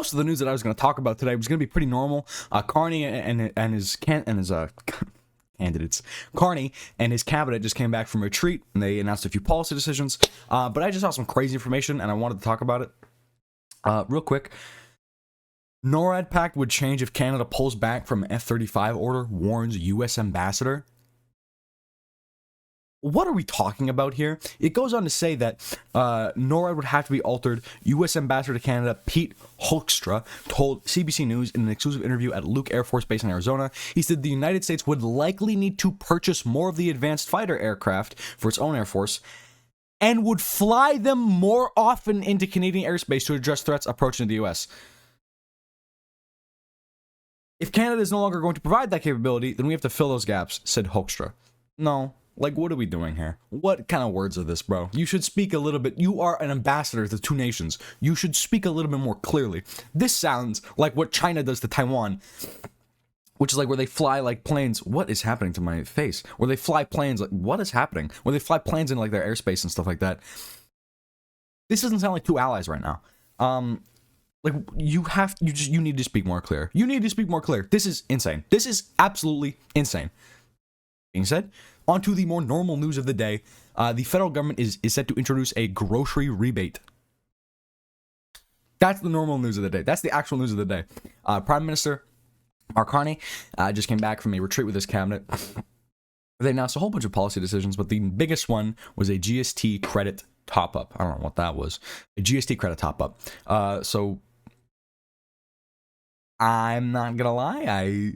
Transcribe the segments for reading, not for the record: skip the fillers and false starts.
most of the news that I was going to talk about today was going to be pretty normal. Carney and his candidates. Carney and his cabinet just came back from retreat, and they announced a few policy decisions. But I just saw some crazy information, and I wanted to talk about it real quick. NORAD pact would change if Canada pulls back from F-35 order, warns U.S. ambassador. What are we talking about here? It goes on to say that NORAD would have to be altered. U.S. Ambassador to Canada Pete Hoekstra told CBC News in an exclusive interview at Luke Air Force Base in Arizona. He said the United States would likely need to purchase more of the advanced fighter aircraft for its own Air Force and would fly them more often into Canadian airspace to address threats approaching the U.S. If Canada is no longer going to provide that capability, then we have to fill those gaps, said Hoekstra. No. Like, what are we doing here? What kind of words are this, bro? You should speak a little bit. You are an ambassador to two nations. You should speak a little bit more clearly. This sounds like what China does to Taiwan, which is like where they fly like planes. What is happening to my face? Where they fly planes. Like, what is happening? Where they fly planes in like their airspace and stuff like that. This doesn't sound like two allies right now. Like you need to speak more clear. You need to speak more clear. This is insane. This is absolutely insane. Being said, on to the more normal news of the day. The federal government is set to introduce a grocery rebate. That's the normal news of the day. That's the actual news of the day. Prime Minister Mark Carney just came back from a retreat with his cabinet. They announced a whole bunch of policy decisions, but the biggest one was a GST credit top-up. I don't know what that was. A GST credit top-up. So, I'm not gonna lie.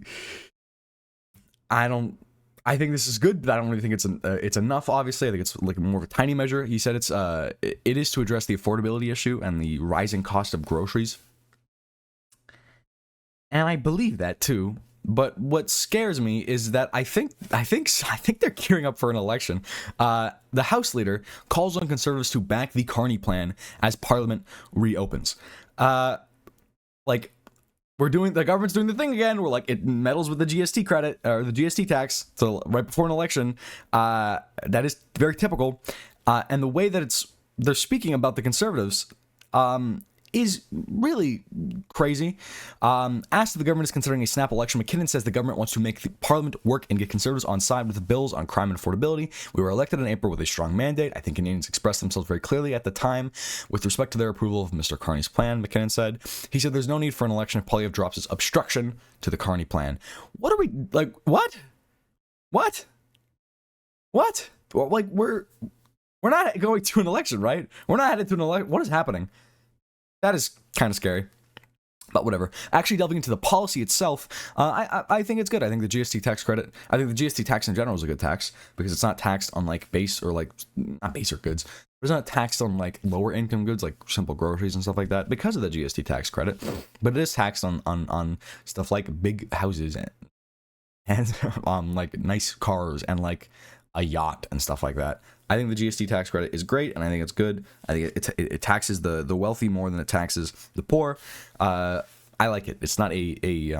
I think this is good, but I don't really think it's enough. Obviously, I think it's like more of a tiny measure. He said it is to address the affordability issue and the rising cost of groceries, and I believe that too. But what scares me is that I think they're gearing up for an election. The House leader calls on Conservatives to back the Carney plan as Parliament reopens. The government's doing the thing again. We're like, it meddles with the GST credit or the GST tax. So right before an election, that is very typical. And the way that they're speaking about the Conservatives, is really crazy. Asked if the government is considering a snap election, McKinnon says the government wants to make the Parliament work and get Conservatives on side with the bills on crime and affordability. We were elected in April with a strong mandate. I think Canadians expressed themselves very clearly at the time with respect to their approval of Mr. Carney's plan, McKinnon said. He said there's no need for an election if Poilievre drops his obstruction to the Carney plan. What are we, like, what? What? What? Like, we're not going to an election, right? We're not headed to an election. What is happening? That is kind of scary, but whatever. Actually, delving into the policy itself, I think it's good. I think the GST tax credit, I think the GST tax in general is a good tax because it's not taxed on like base or like, not basic goods, but it's not taxed on like lower income goods like simple groceries and stuff like that because of the GST tax credit, but it is taxed on stuff like big houses and like nice cars and like a yacht and stuff like that. I think the GST tax credit is great, and I think it's good. I think it taxes the wealthy more than it taxes the poor. I like it. It's not a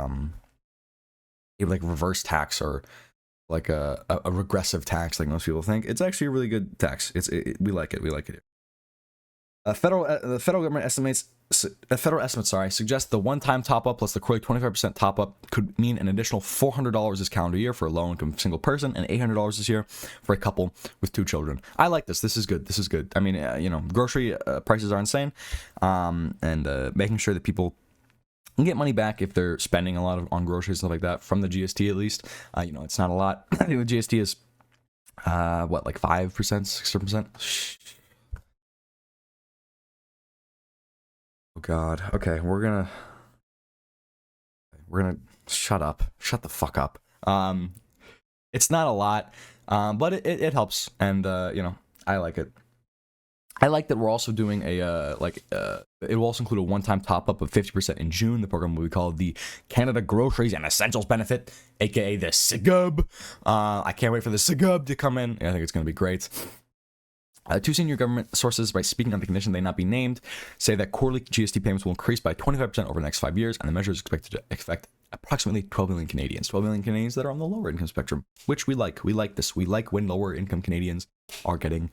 like reverse tax or like a regressive tax like most people think. It's actually a really good tax. We like it. We like it. The federal government estimates suggest the one-time top-up plus the quarterly 25% top-up could mean an additional $400 this calendar year for a low-income single person and $800 this year for a couple with two children. I like this. This is good. This is good. I mean, grocery prices are insane, and making sure that people can get money back if they're spending a lot on groceries and stuff like that from the GST at least. It's not a lot. I think the GST is like 5%, 6%. Oh God. Okay, we're gonna shut the fuck up. It's not a lot, but it helps, and I like it. I like that we're also doing it will also include a one-time top-up of 50% in June. The program will be called the Canada Groceries and Essentials Benefit, aka the SIGUB. I can't wait for the SIGUB to come in. I think it's gonna be great. Two senior government sources, by speaking on the condition they not be named, say that quarterly GST payments will increase by 25% over the next 5 years, and the measure is expected to affect approximately 12 million Canadians. 12 million Canadians that are on the lower income spectrum, which we like. We like this. We like when lower income Canadians are getting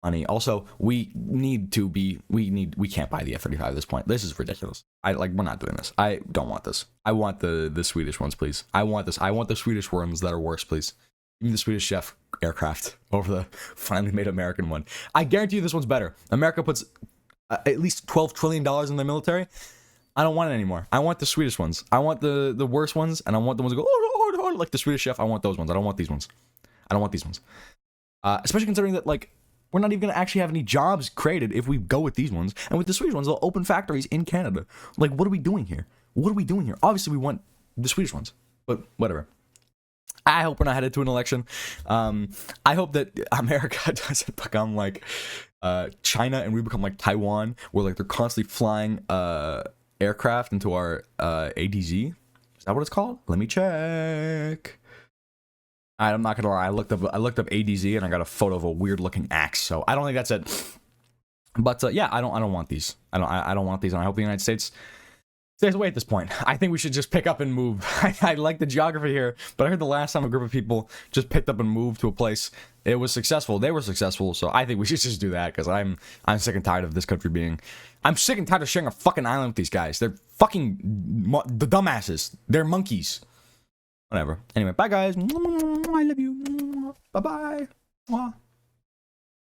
money. Also, we can't buy the F-35 at this point. This is ridiculous. We're not doing this. I don't want this. I want the Swedish ones, please. I want this. I want the Swedish ones that are worse, please. Give me the Swedish Chef aircraft over the finally made American one. I guarantee you this one's better. America puts at least $12 trillion in their military. I don't want it anymore. I want the Swedish ones. I want the worst ones, and I want the ones that go like the Swedish Chef. I want those ones. I don't want these ones. I don't want these ones. Especially considering that, like, we're not even going to actually have any jobs created if we go with these ones. And with the Swedish ones, they'll open factories in Canada. Like, what are we doing here? What are we doing here? Obviously, we want the Swedish ones. But whatever. I hope we're not headed to an election. I hope that America doesn't become like China and we become like Taiwan, where like they're constantly flying aircraft into our ADZ. Is that what it's called? Let me check. I'm not gonna lie. I looked up ADZ and I got a photo of a weird looking axe. So I don't think that's it. But yeah, I don't want these. I don't want these. And I hope the United States stays away at this point. I think we should just pick up and move. I like the geography here, but I heard the last time a group of people just picked up and moved to a place, it was successful. They were successful. So I think we should just do that because I'm sick and tired of this country being. I'm sick and tired of sharing a fucking island with these guys. They're fucking the dumbasses. They're monkeys. Whatever. Anyway, bye guys. I love you. Bye bye.